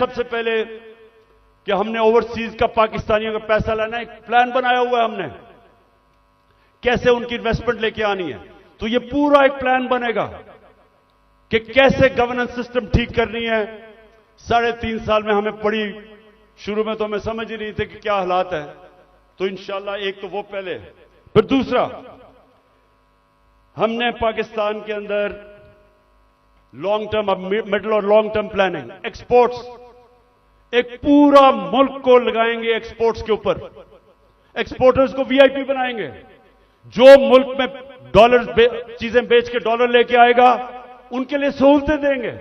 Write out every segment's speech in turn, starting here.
سب سے پہلے کہ ہم نے اوورسیز کا پاکستانیوں کا پیسہ لینا ایک پلان بنایا ہوا ہے ہم نے کیسے ان کی انویسٹمنٹ لے کے آنی ہے. تو یہ پورا ایک پلان بنے گا کہ کیسے گورننس سسٹم ٹھیک کرنی ہے. 3.5 سال میں ہمیں پڑی, شروع میں تو ہمیں سمجھ ہی نہیں تھے کہ کیا حالات ہیں. تو انشاءاللہ ایک تو وہ پہلے, پھر دوسرا ہم نے پاکستان کے اندر لانگ ٹرم, مڈل اور لانگ ٹرم پلاننگ, ایکسپورٹس, ایک پورا ملک کو لگائیں گے ایکسپورٹس کے اوپر. ایکسپورٹرز کو وی آئی پی بنائیں گے. جو ملک میں ڈالر چیزیں بیچ کے ڈالر لے کے آئے گا ان کے لیے سہولتیں دیں گے.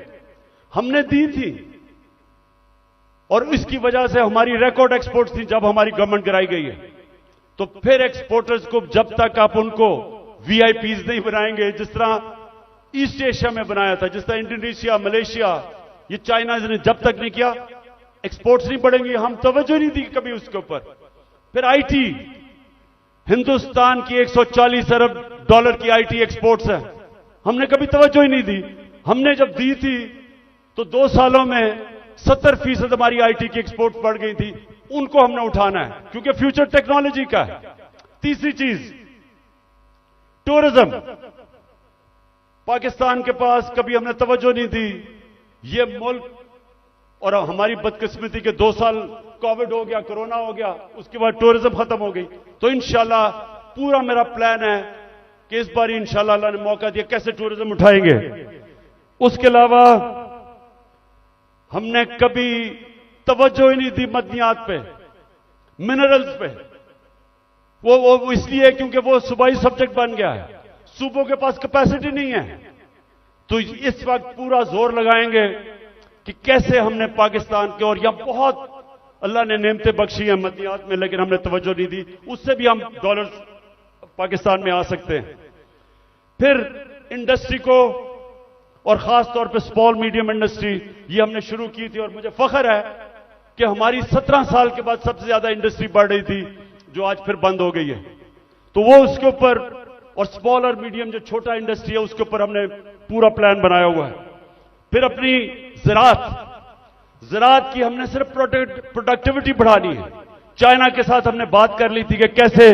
ہم نے دی تھی اور اس کی وجہ سے ہماری ریکارڈ ایکسپورٹس تھی جب ہماری گورنمنٹ گرائی گئی ہے. تو پھر ایکسپورٹرز کو جب تک آپ ان کو وی آئی پیز نہیں بنائیں گے جس طرح ایسٹ ایشیا میں بنایا تھا, جس طرح انڈونیشیا, ملیشیا, یہ چائنا نے جب تک نہیں کیا ایکسپورٹس نہیں بڑھیں گی. ہم توجہ نہیں دی کبھی اس کے اوپر. پھر آئی ٹی, ہندوستان کی 140 ارب ڈالر کی آئی ٹی ایکسپورٹس ہے, ہم نے کبھی توجہ ہی نہیں دی. ہم نے جب دی تھی تو 2 سالوں میں 70% ہماری آئی ٹی کی ایکسپورٹ بڑھ گئی تھی. ان کو ہم نے اٹھانا ہے کیونکہ فیوچر ٹیکنالوجی کا ہے. تیسری چیز ٹورزم, پاکستان کے پاس کبھی ہم نے توجہ نہیں دی. یہ ملک اور ہماری بدقسمتی کے 2 سال کووڈ ہو گیا, کرونا ہو گیا, اس کے بعد ٹورزم ختم ہو گئی. تو انشاءاللہ پورا میرا پلان ہے کہ اس بار انشاءاللہ اللہ نے موقع دیا کیسے ٹورزم اٹھائیں گے. اس کے علاوہ ہم نے کبھی توجہ ہی نہیں دی مدنیات پہ, منرلز پہ. وہ اس لیے کیونکہ وہ صوبائی سبجیکٹ بن گیا ہے, صوبوں کے پاس کیپیسٹی نہیں ہے. تو اس وقت پورا زور لگائیں گے کہ کیسے ہم نے پاکستان کے, اور یہاں بہت اللہ نے نعمتیں بخشی ہیں مدنیات میں لیکن ہم نے توجہ نہیں دی, اس سے بھی ہم ڈالر پاکستان میں آ سکتے ہیں. پھر انڈسٹری کو, اور خاص طور پہ اسمال میڈیم انڈسٹری, یہ ہم نے شروع کی تھی اور مجھے فخر ہے کہ ہماری 17 سال کے بعد سب سے زیادہ انڈسٹری بڑھ رہی تھی جو آج پھر بند ہو گئی ہے. تو وہ اس کے اوپر, اور اسمال اور میڈیم جو چھوٹا انڈسٹری ہے اس کے اوپر ہم نے پورا پلان بنایا ہوا ہے. پھر اپنی زراعت کی ہم نے صرف پروڈکٹیوٹی بڑھانی ہے. چائنا کے ساتھ ہم نے بات کر لی تھی کہ کیسے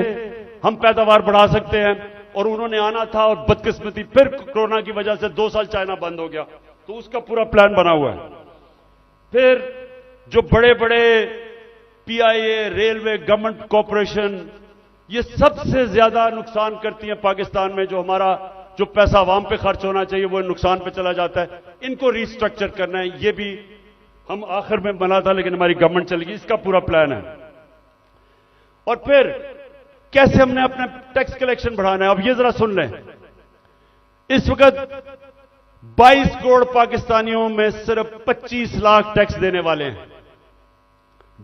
ہم پیداوار بڑھا سکتے ہیں, اور انہوں نے آنا تھا اور بدقسمتی پھر کورونا کی وجہ سے 2 سال چائنا بند ہو گیا. تو اس کا پورا پلان بنا ہوا ہے. پھر جو بڑے بڑے پی آئی اے, ریلوے, گورنمنٹ کارپوریشن, یہ سب سے زیادہ نقصان کرتی ہیں پاکستان میں. جو ہمارا جو پیسہ عوام پہ خرچ ہونا چاہیے وہ نقصان پہ چلا جاتا ہے. ان کو ریسٹرکچر کرنا ہے. یہ بھی ہم آخر میں بنا تھا لیکن ہماری گورنمنٹ چل گئی. اس کا پورا پلان ہے. اور پھر کیسے ہم نے اپنا ٹیکس کلیکشن بڑھانا ہے. اب یہ ذرا سن لیں, اس وقت 22 کروڑ پاکستانیوں میں صرف 25 لاکھ ٹیکس دینے والے ہیں.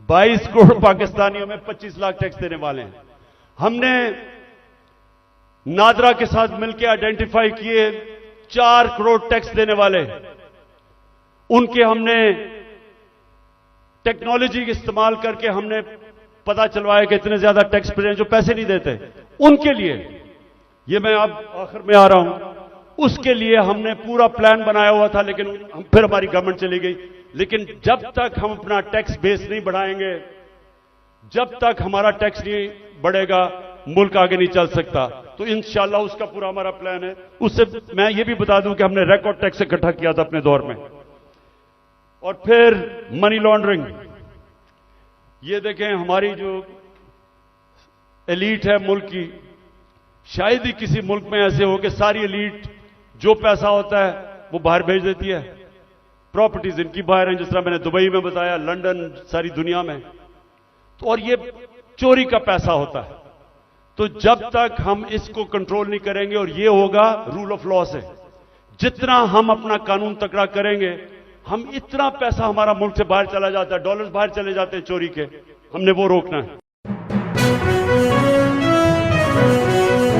22 کروڑ پاکستانیوں میں 25 لاکھ ٹیکس دینے والے ہیں. ہم نے نادرا کے ساتھ مل کے آئیڈینٹیفائی کیے 4 کروڑ ٹیکس دینے والے. ان کے ہم نے ٹیکنالوجی استعمال کر کے ہم نے پتا چلوایا کہ اتنے زیادہ ٹیکس پیئر جو پیسے نہیں دیتے, ان کے لیے, یہ میں اب آخر میں آ رہا ہوں, اس کے لیے ہم نے پورا پلان بنایا ہوا تھا لیکن پھر ہماری گورنمنٹ چلی گئی. لیکن جب تک ہم اپنا ٹیکس بیس نہیں بڑھائیں گے, جب تک ہمارا ٹیکس نہیں بڑھے گا, ملک آگے نہیں چل سکتا. تو انشاءاللہ اس کا پورا ہمارا پلان ہے. اس سے میں یہ بھی بتا دوں کہ ہم نے ریکارڈ ٹیکس اکٹھا کیا تھا اپنے دور میں. اور پھر منی لانڈرنگ, یہ دیکھیں ہماری جو ایلیٹ ہے ملک کی, شاید ہی کسی ملک میں ایسے ہو کہ ساری ایلیٹ جو پیسہ ہوتا ہے وہ باہر بھیج دیتی ہے. پراپرٹیز ان کی باہر ہیں, جس طرح میں نے دبئی میں بتایا, لندن, ساری دنیا میں. تو اور یہ چوری کا پیسہ ہوتا ہے. تو جب تک ہم اس کو کنٹرول نہیں کریں گے, اور یہ ہوگا رول آف لا سے, جتنا ہم اپنا قانون تکڑا کریں گے, ہم اتنا پیسہ ہمارا ملک سے باہر چلا جاتا ہے, ڈالرز باہر چلے جاتے ہیں چوری کے, ہم نے وہ روکنا ہے.